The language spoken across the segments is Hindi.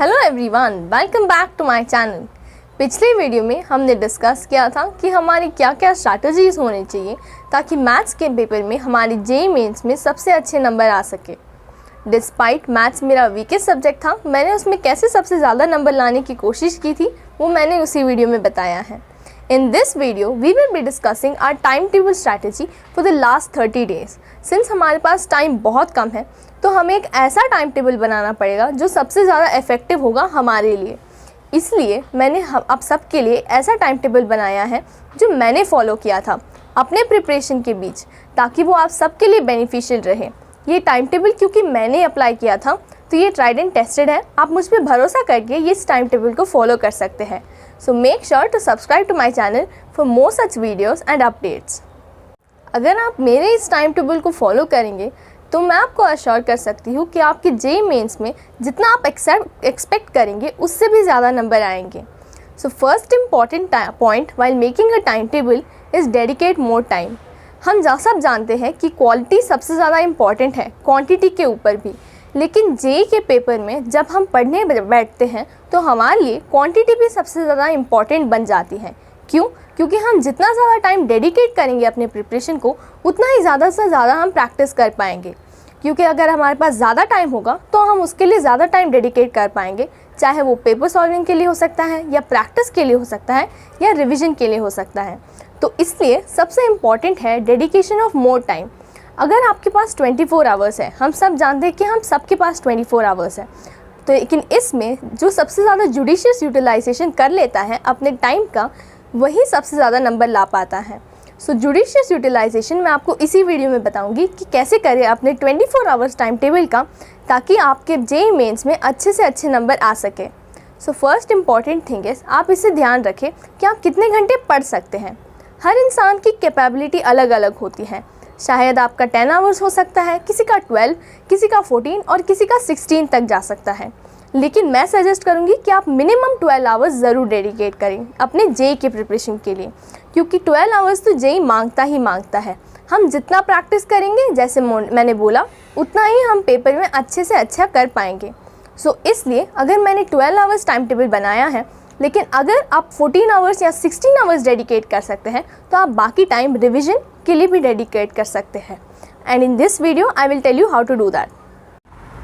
Hello everyone, welcome back to my channel. पिछले वीडियो में हमने डिस्कस किया था कि हमारी क्या क्या स्ट्रैटेजीज होनी चाहिए ताकि मैथ्स के पेपर में हमारी जेईई मेंस में सबसे अच्छे नंबर आ सके। डिस्पाइट मैथ्स मेरा वीकेस्ट सब्जेक्ट था, मैंने उसमें कैसे सबसे ज़्यादा नंबर लाने की कोशिश की थी वो मैंने उसी वीडियो में बताया है। In this video, we will be discussing our timetable strategy for the last 30 days. Since हमारे पास टाइम बहुत कम है तो हमें एक ऐसा टाइम टेबल बनाना पड़ेगा जो सबसे ज़्यादा इफेक्टिव होगा हमारे लिए। इसलिए मैंने आप सबके लिए ऐसा टाइम टेबल बनाया है जो मैंने फॉलो किया था अपने प्रिपरेशन के बीच, ताकि वो आप सबके लिए बेनिफिशियल रहे। ये टाइम टेबल क्योंकि मैंने अप्लाई किया था तो ये ट्राइड एंड टेस्टेड है। आप मुझ पर भरोसा करके ये इस टाइम टेबल को फॉलो कर सकते हैं। So make sure to subscribe to my channel for more such videos and updates. अगर आप मेरे इस टाइम टेबल को फॉलो करेंगे तो मैं आपको अश्योर कर सकती हूँ कि आपके जेईई मेंस में जितना आप एक्सपेक्ट करेंगे उससे भी ज़्यादा नंबर आएंगे। So first important point while making a timetable is dedicate more time. हम सब जानते हैं कि क्वालिटी सबसे ज़्यादा इम्पॉर्टेंट है क्वांटिटी के ऊपर भी, लेकिन जेईई के पेपर में जब हम पढ़ने बैठते हैं तो हमारे लिए क्वांटिटी भी सबसे ज़्यादा इम्पॉर्टेंट बन जाती है। क्यों? क्योंकि हम जितना ज़्यादा टाइम डेडिकेट करेंगे अपने प्रिपरेशन को उतना ही ज़्यादा से ज़्यादा हम प्रैक्टिस कर पाएंगे। क्योंकि अगर हमारे पास ज़्यादा टाइम होगा तो हम उसके लिए ज़्यादा टाइम डेडिकेट कर पाएंगे, चाहे वो पेपर सॉल्विंग के लिए हो सकता है या प्रैक्टिस के लिए हो सकता है या रिविज़न के लिए हो सकता है। तो इसलिए सबसे इम्पॉर्टेंट है डेडिकेशन ऑफ मोर टाइम। अगर आपके पास 24 आवर्स है, हम सब जानते हैं कि हम सबके पास 24 आवर्स है, तो लेकिन इसमें जो सबसे ज़्यादा जुडिशियस यूटिलाइजेशन कर लेता है अपने टाइम का वही सबसे ज़्यादा नंबर ला पाता है। सो जुडिशियस यूटिलाइजेशन मैं आपको इसी वीडियो में बताऊंगी कि कैसे करें अपने 24 आवर्स टाइम टेबल का, ताकि आपके जेईई मेंस में अच्छे से अच्छे नंबर आ सके। So first important thing is आप इसे ध्यान रखें कि आप कितने घंटे पढ़ सकते हैं। हर इंसान की कैपेबिलिटी अलग अलग होती है। शायद आपका 10 आवर्स हो सकता है, किसी का 12, किसी का 14 और किसी का 16 तक जा सकता है। लेकिन मैं सजेस्ट करूंगी कि आप मिनिमम 12 आवर्स ज़रूर डेडिकेट करें अपने जेईई के प्रिपरेशन के लिए, क्योंकि 12 आवर्स तो जेईई मांगता ही मांगता है। हम जितना प्रैक्टिस करेंगे, जैसे मैंने बोला, उतना ही हम पेपर में अच्छे से अच्छा कर पाएंगे। सो इसलिए अगर मैंने 12 आवर्स टाइम टेबल बनाया है, लेकिन अगर आप 14 आवर्स या 16 आवर्स डेडिकेट कर सकते हैं तो आप बाकी टाइम रिविज़न के लिए भी डेडिकेट कर सकते हैं। And in this video I will tell you how to do that.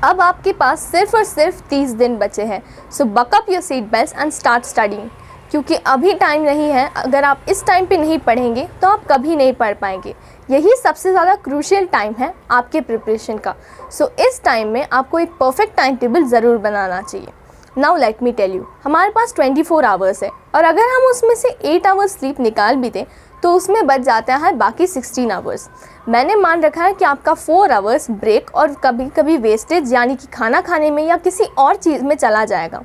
अब आपके पास सिर्फ और सिर्फ 30 दिन बचे हैं। So buck up your seat belts and start studying, क्योंकि अभी टाइम नहीं है। अगर आप इस टाइम पे नहीं पढ़ेंगे तो आप कभी नहीं पढ़ पाएंगे। यही सबसे ज़्यादा क्रूशियल टाइम है आपके प्रिपरेशन का। सो इस टाइम में आपको एक परफेक्ट टाइम टेबल ज़रूर बनाना चाहिए। Now let me tell you, हमारे पास 24 आवर्स है और अगर हम उसमें से 8 आवर्स स्लीप निकाल भी दें तो उसमें बच जाता है बाकी 16 आवर्स। मैंने मान रखा है कि आपका 4 आवर्स ब्रेक और कभी कभी वेस्टेज यानी कि खाना खाने में या किसी और चीज़ में चला जाएगा।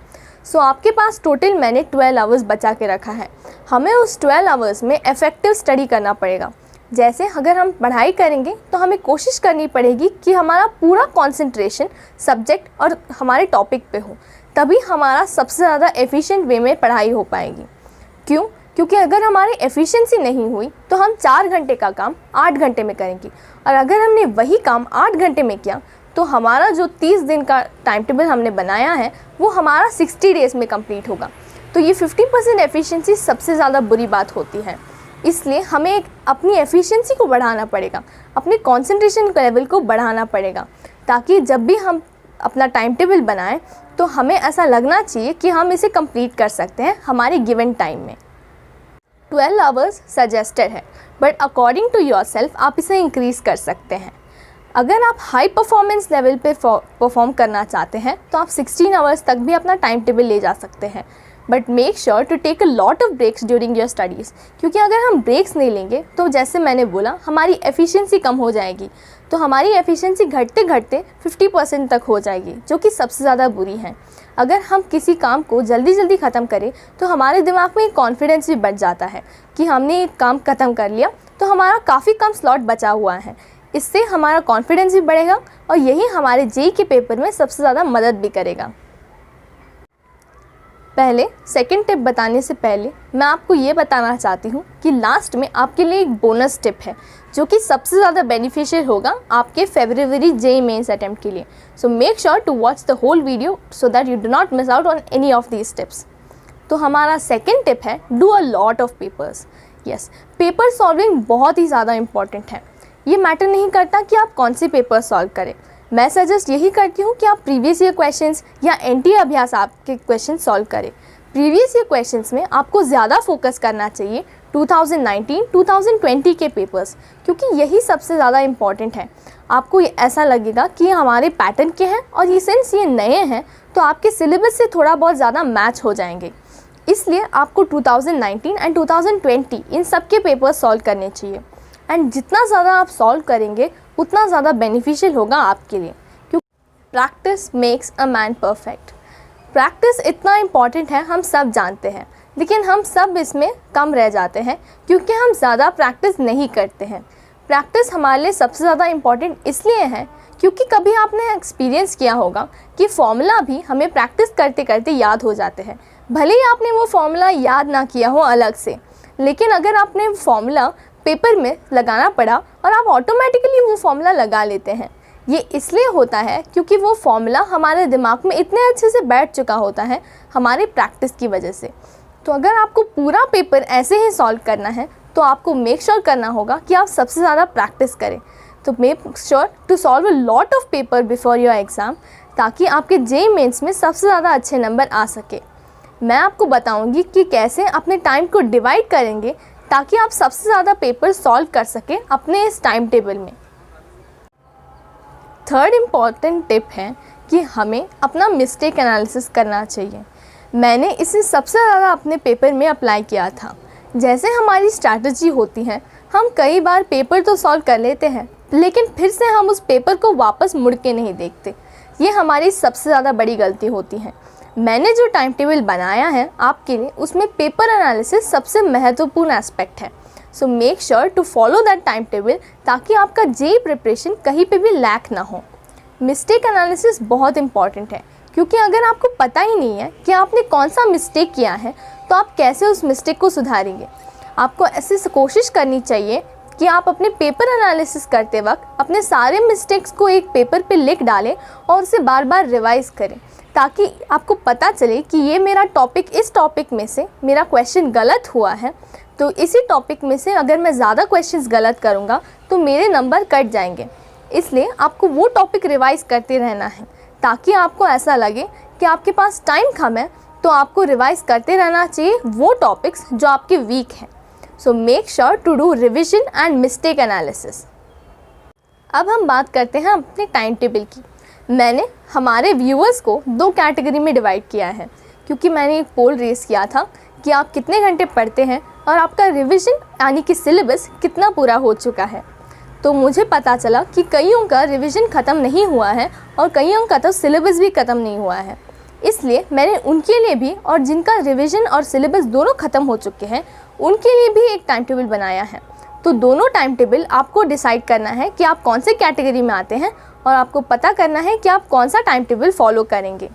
सो आपके पास टोटल मैंने 12 आवर्स बचा के रखा है। हमें उस 12 आवर्स में इफ़ेक्टिव स्टडी करना पड़ेगा। जैसे अगर हम पढ़ाई करेंगे तो हमें कोशिश करनी पड़ेगी कि हमारा पूरा कंसंट्रेशन सब्जेक्ट और हमारे टॉपिक पे हो, तभी हमारा सबसे ज़्यादा एफिशिएंट वे में पढ़ाई हो पाएगी। क्यों? क्योंकि अगर हमारी एफिशिएंसी नहीं हुई तो हम 4 घंटे का काम 8 घंटे में करेंगे, और अगर हमने वही काम 8 घंटे में किया तो हमारा जो 30 दिन का टाइम टेबल हमने बनाया है वो हमारा 60 डेज़ में कंप्लीट होगा। तो ये 50% एफिशिएंसी सबसे ज़्यादा बुरी बात होती है। इसलिए हमें अपनी एफिशिएंसी को बढ़ाना पड़ेगा, अपने कंसंट्रेशन लेवल को बढ़ाना पड़ेगा, ताकि जब भी हम अपना टाइम टेबल बनाएं तो हमें ऐसा लगना चाहिए कि हम इसे कंप्लीट कर सकते हैं हमारे गिवन टाइम में। 12 आवर्स सजेस्टेड है, बट अकॉर्डिंग टू योरसेल्फ आप इसे इंक्रीज़ कर सकते हैं। अगर आप हाई परफॉर्मेंस लेवल पे परफॉर्म करना चाहते हैं तो आप 16 आवर्स तक भी अपना टाइम टेबल ले जा सकते हैं, but make sure to take a lot of breaks during your studies. क्योंकि अगर हम ब्रेक्स नहीं लेंगे तो जैसे मैंने बोला हमारी एफिशिएंसी कम हो जाएगी, तो हमारी एफिशिएंसी घटते घटते 50% तक हो जाएगी, जो कि सबसे ज़्यादा बुरी है। अगर हम किसी काम को जल्दी जल्दी ख़त्म करें तो हमारे दिमाग में एक कॉन्फिडेंस भी बढ़ जाता है कि हमने एक काम ख़त्म कर लिया, तो हमारा काफ़ी कम स्लॉट बचा हुआ है। इससे हमारा कॉन्फिडेंस भी बढ़ेगा और यही हमारे जेईई के पेपर में सबसे ज़्यादा मदद भी करेगा। पहले सेकंड टिप बताने से पहले मैं आपको ये बताना चाहती हूँ कि लास्ट में आपके लिए एक बोनस टिप है जो कि सबसे ज़्यादा बेनिफिशियल होगा आपके फरवरी जेईई मेंस अटेम्प्ट के लिए। So make sure to watch the whole video so that you do not miss out on any of these tips. तो हमारा सेकंड टिप है do a lot of papers. Yes, paper solving बहुत ही ज़्यादा इंपॉर्टेंट है। ये मैटर नहीं करता कि आप कौन से पेपर सॉल्व करें, मैं सजेस्ट यही करती हूँ कि आप प्रीवियस ईयर क्वेश्चंस या एनटीए अभ्यास आपके क्वेश्चन सॉल्व करें। प्रीवियस ईयर क्वेश्चंस में आपको ज़्यादा फोकस करना चाहिए 2019-2020 के पेपर्स, क्योंकि यही सबसे ज़्यादा इम्पॉर्टेंट है। आपको ऐसा लगेगा कि हमारे पैटर्न के हैं और ये सिंस ये नए हैं तो आपके सिलेबस से थोड़ा बहुत ज़्यादा मैच हो जाएंगे, इसलिए आपको 2019 एंड 2020 इन सब के पेपर्स सॉल्व करने चाहिए। एंड जितना ज़्यादा आप सॉल्व करेंगे उतना ज़्यादा बेनिफिशियल होगा आपके लिए, क्योंकि practice makes a man perfect. Practice इतना इम्पॉर्टेंट है हम सब जानते हैं, लेकिन हम सब इसमें कम रह जाते हैं क्योंकि हम ज़्यादा प्रैक्टिस नहीं करते हैं। प्रैक्टिस हमारे लिए सबसे ज़्यादा इम्पॉर्टेंट इसलिए है क्योंकि कभी आपने एक्सपीरियंस किया होगा कि फॉर्मूला भी हमें प्रैक्टिस करते करते याद हो जाते हैं। भले ही आपने वो फॉर्मूला याद ना किया हो अलग से, लेकिन अगर आपने फॉर्मूला पेपर में लगाना पड़ा और आप ऑटोमेटिकली वो फॉर्मूला लगा लेते हैं। ये इसलिए होता है क्योंकि वो फॉर्मूला हमारे दिमाग में इतने अच्छे से बैठ चुका होता है हमारे प्रैक्टिस की वजह से। तो अगर आपको पूरा पेपर ऐसे ही सॉल्व करना है तो आपको मेक श्योर करना होगा कि आप सबसे ज़्यादा प्रैक्टिस करें। तो make sure to solve a lot of paper before your exam, ताकि आपके जेईई मेंस में सबसे ज़्यादा अच्छे नंबर आ सके। मैं आपको बताऊँगी कि कैसे अपने टाइम को डिवाइड करेंगे ताकि आप सबसे ज़्यादा पेपर सॉल्व कर सकें अपने इस टाइम टेबल में। थर्ड इम्पॉर्टेंट टिप है कि हमें अपना मिस्टेक एनालिसिस करना चाहिए। मैंने इसे सबसे ज़्यादा अपने पेपर में अप्लाई किया था। जैसे हमारी स्ट्रैटेजी होती है, हम कई बार पेपर तो सॉल्व कर लेते हैं लेकिन फिर से हम उस पेपर को वापस मुड़ के नहीं देखते। ये हमारी सबसे ज़्यादा बड़ी गलती होती है। मैंने जो टाइम टेबल बनाया है आपके लिए, उसमें पेपर एनालिसिस सबसे महत्वपूर्ण एस्पेक्ट है। So make sure to follow that time table ताकि आपका जेईई प्रिपरेशन कहीं पे भी लैक ना हो। मिस्टेक एनालिसिस बहुत इंपॉर्टेंट है क्योंकि अगर आपको पता ही नहीं है कि आपने कौन सा मिस्टेक किया है तो आप कैसे उस मिस्टेक को सुधारेंगे। आपको ऐसे कोशिश करनी चाहिए कि आप अपने पेपर एनालिसिस करते वक्त अपने सारे मिस्टेक्स को एक पेपर पे लिख डालें और उसे बार बार रिवाइज़ करें, ताकि आपको पता चले कि ये मेरा टॉपिक, इस टॉपिक में से मेरा क्वेश्चन गलत हुआ है, तो इसी टॉपिक में से अगर मैं ज़्यादा क्वेश्चंस गलत करूँगा तो मेरे नंबर कट जाएंगे। इसलिए आपको वो टॉपिक रिवाइज़ करते रहना है ताकि आपको ऐसा लगे कि आपके पास टाइम कम है तो आपको रिवाइज़ करते रहना चाहिए वो टॉपिक्स जो आपके वीक हैं। So make sure to do revision and mistake analysis. अब हम बात करते हैं अपने टाइम टेबल की। मैंने हमारे व्यूअर्स को 2 कैटेगरी में डिवाइड किया है क्योंकि मैंने एक पोल रेस किया था कि आप कितने घंटे पढ़ते हैं और आपका रिवीजन यानी कि सिलेबस कितना पूरा हो चुका है। तो मुझे पता चला कि कईयों का रिवीजन ख़त्म नहीं हुआ है और कईयों का तो सिलेबस भी ख़त्म नहीं हुआ है। इसलिए मैंने उनके लिए भी, और जिनका रिवीजन और सिलेबस दोनों ख़त्म हो चुके हैं, उनके लिए भी एक टाइम टेबल बनाया है। तो दोनों टाइम टेबल आपको डिसाइड करना है कि आप कौन से कैटेगरी में आते हैं और आपको पता करना है कि आप कौन सा टाइम टेबल फॉलो करेंगे।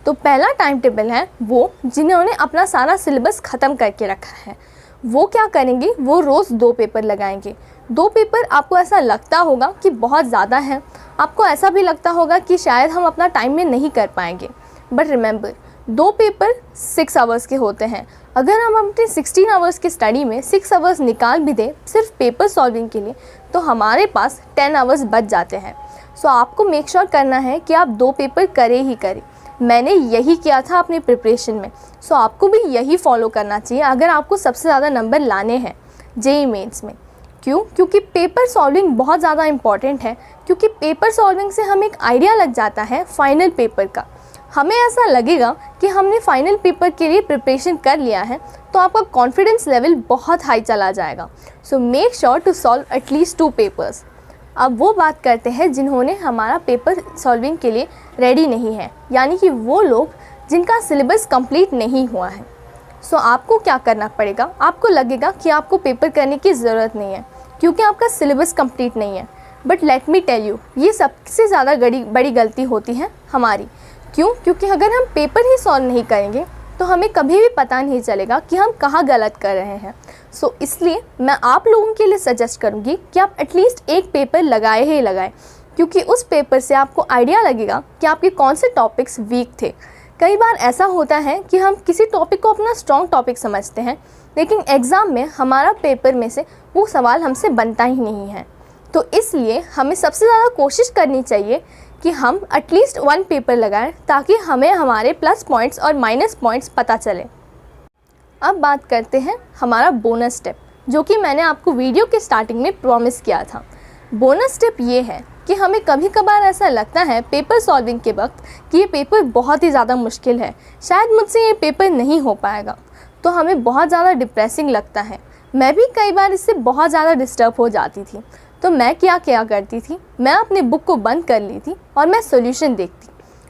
तो पहला टाइम टेबल है वो जिन्होंने अपना सारा सिलेबस ख़त्म करके रखा है। वो क्या करेंगे, वो रोज़ 2 पेपर लगाएंगे। 2 पेपर आपको ऐसा लगता होगा कि बहुत ज़्यादा है, आपको ऐसा भी लगता होगा कि शायद हम अपना टाइम में नहीं कर पाएंगे, बट रिमेंबर 2 पेपर 6 आवर्स के होते हैं। अगर हम अपने 16 आवर्स की स्टडी में 6 आवर्स निकाल भी दें सिर्फ पेपर सॉल्विंग के लिए, तो हमारे पास 10 आवर्स बच जाते हैं। सो आपको मेक श्योर करना है कि आप 2 पेपर करें ही करें। मैंने यही किया था अपनी प्रिपरेशन में, सो आपको भी यही फॉलो करना चाहिए अगर आपको सबसे ज़्यादा नंबर लाने हैं जेईई मेंस में। क्यों? क्योंकि पेपर सॉल्विंग बहुत ज़्यादा इम्पॉर्टेंट है, क्योंकि पेपर सॉल्विंग से हमें एक आइडिया लग जाता है फाइनल पेपर का। हमें ऐसा लगेगा कि हमने फाइनल पेपर के लिए प्रिपरेशन कर लिया है, तो आपका कॉन्फिडेंस लेवल बहुत हाई चला जाएगा। So make sure to solve at least 2 papers. अब वो बात करते हैं जिन्होंने हमारा पेपर सॉल्विंग के लिए रेडी नहीं है, यानी कि वो लोग जिनका सिलेबस कंप्लीट नहीं हुआ है। सो आपको क्या करना पड़ेगा, आपको लगेगा कि आपको पेपर करने की ज़रूरत नहीं है क्योंकि आपका सिलेबस कंप्लीट नहीं है, but let me tell you, ये सबसे ज़्यादा बड़ी गलती होती है हमारी। क्यों? क्योंकि अगर हम पेपर ही सॉल्व नहीं करेंगे तो हमें कभी भी पता नहीं चलेगा कि हम कहाँ गलत कर रहे हैं। सो इसलिए मैं आप लोगों के लिए सजेस्ट करूँगी कि आप एटलीस्ट एक पेपर लगाए ही लगाएं, क्योंकि उस पेपर से आपको आइडिया लगेगा कि आपके कौन से टॉपिक्स वीक थे। कई बार ऐसा होता है कि हम किसी टॉपिक को अपना स्ट्रॉन्ग टॉपिक समझते हैं, लेकिन एग्ज़ाम में हमारा पेपर में से वो सवाल हमसे बनता ही नहीं है। तो इसलिए हमें सबसे ज़्यादा कोशिश करनी चाहिए कि हम एटलीस्ट 1 पेपर लगाएं, ताकि हमें हमारे प्लस पॉइंट्स और माइनस पॉइंट्स पता चले। अब बात करते हैं हमारा बोनस स्टेप, जो कि मैंने आपको वीडियो के स्टार्टिंग में प्रॉमिस किया था। बोनस स्टेप ये है कि हमें कभी कभार ऐसा लगता है पेपर सॉल्विंग के वक्त कि ये पेपर बहुत ही ज़्यादा मुश्किल है, शायद मुझसे ये पेपर नहीं हो पाएगा, तो हमें बहुत ज़्यादा डिप्रेसिंग लगता है। मैं भी कई बार इससे बहुत ज़्यादा डिस्टर्ब हो जाती थी। तो मैं क्या करती थी, मैं अपनी बुक को बंद कर ली थी और मैं सॉल्यूशन देखती।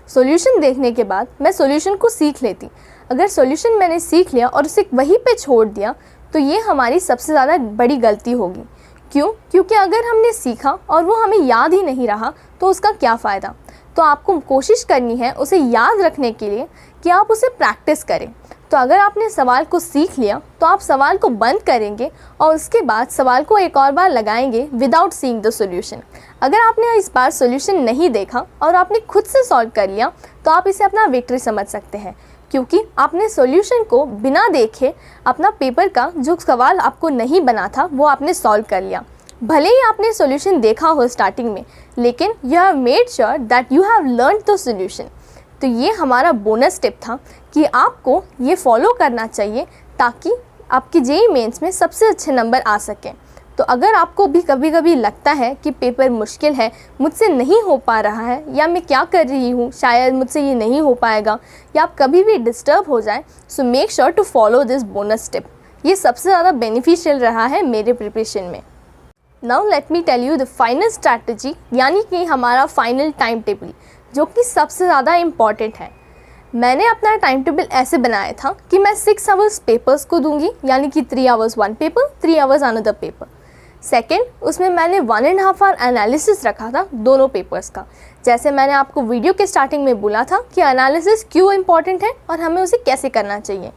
सॉल्यूशन देखने के बाद मैं सॉल्यूशन को सीख लेती। अगर सॉल्यूशन मैंने सीख लिया और उसे वहीं पे छोड़ दिया तो ये हमारी सबसे ज़्यादा बड़ी गलती होगी। क्यों? क्योंकि अगर हमने सीखा और वो हमें याद ही नहीं रहा तो उसका क्या फ़ायदा। तो आपको कोशिश करनी है उसे याद रखने के लिए कि आप उसे प्रैक्टिस करें। तो अगर आपने सवाल को सीख लिया तो आप सवाल को बंद करेंगे और उसके बाद सवाल को एक और बार लगाएंगे विदाउट सीइंग द सॉल्यूशन। अगर आपने इस बार सॉल्यूशन नहीं देखा और आपने खुद से सॉल्व कर लिया तो आप इसे अपना विक्ट्री समझ सकते हैं, क्योंकि आपने सॉल्यूशन को बिना देखे अपना पेपर का जो सवाल आपको नहीं बना था वो आपने सॉल्व कर लिया। भले ही आपने सॉल्यूशन देखा हो स्टार्टिंग में, लेकिन you have made sure that you have learn the solution. तो ये हमारा बोनस टिप था कि आपको ये फॉलो करना चाहिए ताकि आपकी जेईई मेंस में सबसे अच्छे नंबर आ सकें। तो अगर आपको भी कभी कभी लगता है कि पेपर मुश्किल है, मुझसे नहीं हो पा रहा है, या मैं क्या कर रही हूँ, शायद मुझसे ये नहीं हो पाएगा, या आप कभी भी डिस्टर्ब हो जाए, so make sure to follow this bonus tip. ये सबसे ज़्यादा बेनिफिशियल रहा है मेरे प्रिपरेशन में। Now let me tell you the final strategy, यानी कि हमारा फाइनल टाइम टेबल, जो कि सबसे ज़्यादा इम्पॉर्टेंट है। मैंने अपना टाइम टेबल ऐसे बनाया था कि मैं 6 आवर्स पेपर्स को दूंगी, यानी कि 3 hours 1 paper, 3 hours another paper. Second, उसमें मैंने 1.5 आवर एनालिसिस रखा था दोनों पेपर्स का। जैसे मैंने आपको वीडियो के स्टार्टिंग में बोला था कि एनालिसिस क्यों इम्पॉर्टेंट है और हमें उसे कैसे करना चाहिए।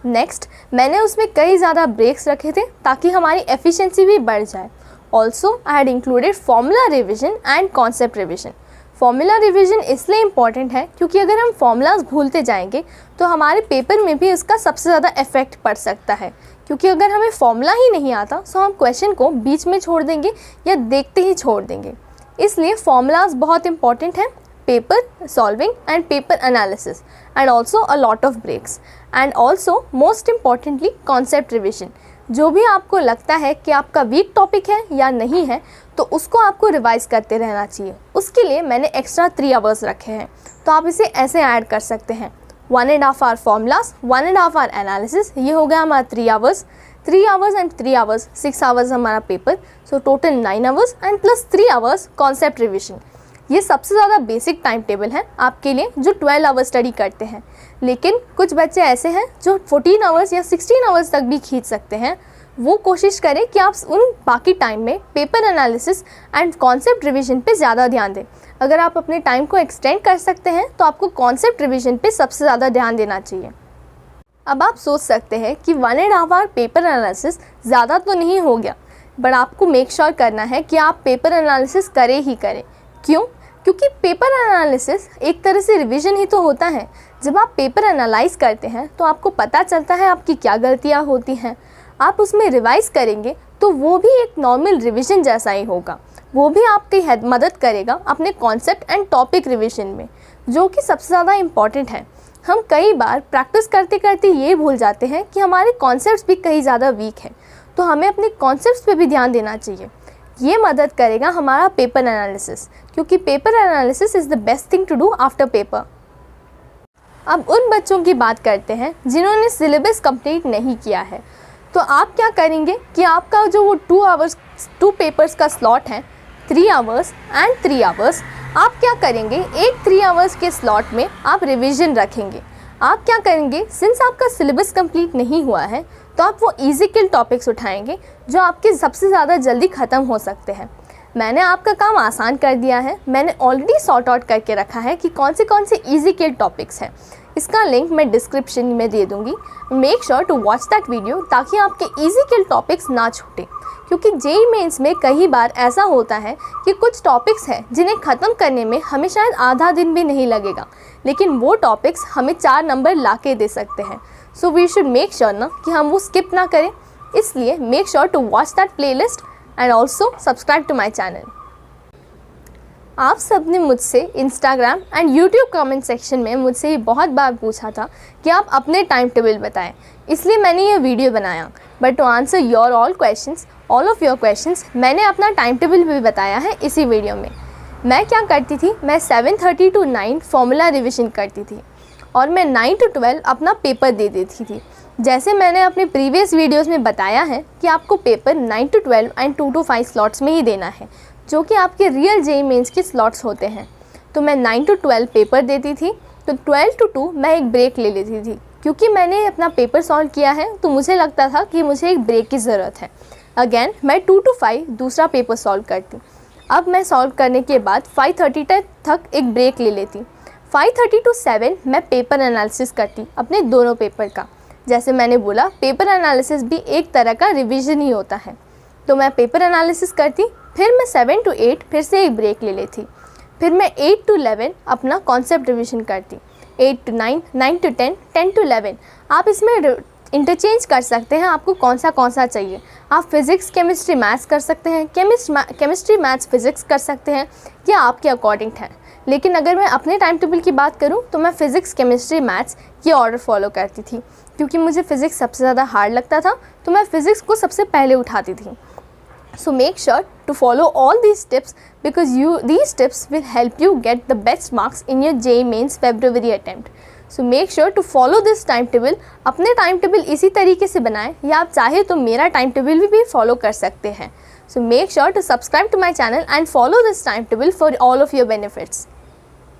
नेक्स्ट, मैंने उसमें कई ज़्यादा ब्रेक्स रखे थे ताकि हमारी एफिशिएंसी भी बढ़ जाए। Also I had included formula revision and concept revision. Formula revision इसलिए इम्पॉर्टेंट है क्योंकि अगर हम फॉर्मूलाज भूलते जाएंगे तो हमारे पेपर में भी इसका सबसे ज़्यादा इफेक्ट पड़ सकता है, क्योंकि अगर हमें फॉर्मूला ही नहीं आता तो हम क्वेश्चन को बीच में छोड़ देंगे या देखते ही छोड़ देंगे। इसलिए फॉर्मूलाज बहुत इंपॉर्टेंट है, paper solving and paper analysis, and also a lot of breaks, and also most importantly concept revision. जो भी आपको लगता है कि आपका वीक टॉपिक है या नहीं है तो उसको आपको रिवाइज करते रहना चाहिए। उसके लिए मैंने एक्स्ट्रा 3 आवर्स रखे हैं, तो आप इसे ऐसे ऐड कर सकते हैं। 1.5 आवर फॉर्मूलाज, 1.5 आवर एनालिसिस, ये हो गया हमारा 3 hours. 3 hours and 3 hours, 6 hours हमारा paper, so total 9 hours and plus 3 hours concept revision. ये सबसे ज़्यादा बेसिक टाइम टेबल है आपके लिए जो 12 आवर्स स्टडी करते हैं। लेकिन कुछ बच्चे ऐसे हैं जो 14 आवर्स या 16 आवर्स तक भी खींच सकते हैं। वो कोशिश करें कि आप उन बाकी टाइम में paper analysis and concept revision पे ज़्यादा ध्यान दें। अगर आप अपने टाइम को एक्सटेंड कर सकते हैं तो आपको कॉन्सेप्ट रिवीजन पे सबसे ज़्यादा ध्यान देना चाहिए। अब आप सोच सकते हैं कि 1.5 आवर पेपर एनालिसिस ज़्यादा तो नहीं हो गया, बट आपको मेक श्योर करना है कि आप पेपर एनालिसिस करें ही करें। क्यों? क्योंकि पेपर एनालिसिस एक तरह से रिवीजन ही तो होता है। जब आप पेपर एनालाइज करते हैं तो आपको पता चलता है आपकी क्या गलतियाँ होती हैं, आप उसमें रिवाइज़ करेंगे तो वो भी एक नॉर्मल रिवीजन जैसा ही होगा। वो भी आपकी मदद करेगा अपने कॉन्सेप्ट एंड टॉपिक रिवीजन में, जो कि सबसे ज़्यादा इम्पॉर्टेंट है। हम कई बार प्रैक्टिस करते करते ये भूल जाते हैं कि हमारे कॉन्सेप्ट्स भी कहीं ज़्यादा वीक हैं, तो हमें अपने कॉन्सेप्ट्स पे भी ध्यान देना चाहिए। ये मदद करेगा हमारा पेपर एनालिसिस, क्योंकि paper analysis is the best thing to do after paper. अब उन बच्चों की बात करते हैं जिन्होंने सिलेबस कंप्लीट नहीं किया है। तो आप क्या करेंगे कि आपका जो वो 2 पेपर्स का स्लॉट है, 3 आवर्स एंड 3 आवर्स, आप क्या करेंगे, एक 3 आवर्स के स्लॉट में आप रिवीजन रखेंगे। आप क्या करेंगे, सिंस आपका सिलेबस कंप्लीट नहीं हुआ है तो आप वो ईज़ी-किल टॉपिक्स उठाएंगे जो आपके सबसे ज़्यादा जल्दी ख़त्म हो सकते हैं। मैंने आपका काम आसान कर दिया है। मैंने ऑलरेडी सॉर्ट आउट करके रखा है कि कौन से ईज़ी-किल टॉपिक्स हैं। इसका लिंक मैं डिस्क्रिप्शन में दे दूँगी। Make sure to watch that video ताकि आपके ईजी किल टॉपिक्स ना छूटें, क्योंकि जेईई मेंस में कई बार ऐसा होता है कि कुछ टॉपिक्स हैं जिन्हें ख़त्म करने में हमें शायद आधा दिन भी नहीं लगेगा, लेकिन वो टॉपिक्स हमें 4 नंबर ला के दे सकते हैं। So we should make sure ना कि हम वो स्किप ना करें। इसलिए make sure to watch that playlist and also subscribe to my channel. आप सब ने मुझसे Instagram and YouTube comment section में मुझसे ये बहुत बार पूछा था कि आप अपने टाइम टेबल बताएं, इसलिए मैंने ये वीडियो बनाया। But to answer your all of your questions, मैंने अपना टाइम टेबल भी बताया है इसी वीडियो में। मैं क्या करती थी, मैं 7:30 to 9 फॉर्मूला रिविज़न करती थी और मैं 9 to 12 अपना पेपर दे देती थी। जैसे मैंने अपने प्रीवियस वीडियोस में बताया है कि आपको paper 9 to 12 and 2 to 5 slots में ही देना है, जो कि आपके रियल जेईई मेंस के स्लॉट्स होते हैं। तो मैं 9 to 12 पेपर देती थी, तो 12 to 2 मैं एक ब्रेक ले लेती थी, क्योंकि मैंने अपना पेपर सॉल्व किया है तो मुझे लगता था कि मुझे एक ब्रेक की ज़रूरत है। अगेन मैं 2 to 5 दूसरा पेपर सॉल्व करती। अब मैं सॉल्व करने के बाद 5:30 तक एक ब्रेक ले लेती। 5:30 to 7 मैं पेपर एनालिसिस करती अपने दोनों पेपर का। जैसे मैंने बोला, पेपर एनालिसिस भी एक तरह का रिवीजन ही होता है। तो मैं पेपर एनालिसिस करती, फिर मैं 7 to 8 फिर से एक ब्रेक ले लेती। फिर मैं 8 to 11 अपना कॉन्सेप्ट रिवीजन करती। 8 to 9, 9 to 10, 10 to 11। आप इसमें इंटरचेंज कर सकते हैं, आपको कौन सा चाहिए। आप फिज़िक्स, केमिस्ट्री, मैथ्स कर सकते हैं, केमिस्ट्री, मैथ्स, फिज़िक्स कर सकते हैं, या आपके अकॉर्डिंग है। लेकिन अगर मैं अपने टाइम टेबल की बात करूं तो मैं फ़िज़िक्स, केमिस्ट्री, मैथ्स ये ऑर्डर फॉलो करती थी, क्योंकि मुझे फ़िज़िक्स सबसे ज़्यादा हार्ड लगता था, तो मैं फ़िज़िक्स को सबसे पहले उठाती थी। So make sure to follow all these tips because these tips will help you get the best marks in your JEE Mains February attempt. So make sure to follow this timetable. अपने टाइम टेबल इसी तरीके से बनाएं, या आप चाहे तो मेरा टाइम टेबल भी फॉलो कर सकते हैं। So make sure to subscribe to my channel and follow this timetable for all of your benefits.